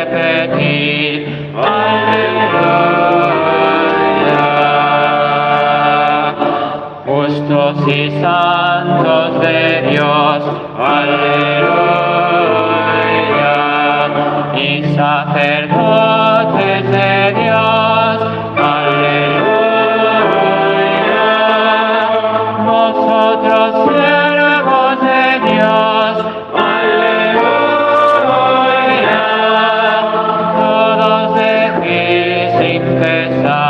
repetir, aleluya. Justos y santos de Dios, aleluya. Y sacerdotes de Dios, aleluya. Vosotros siervos de Dios, aleluya. Todos decís sin cesar,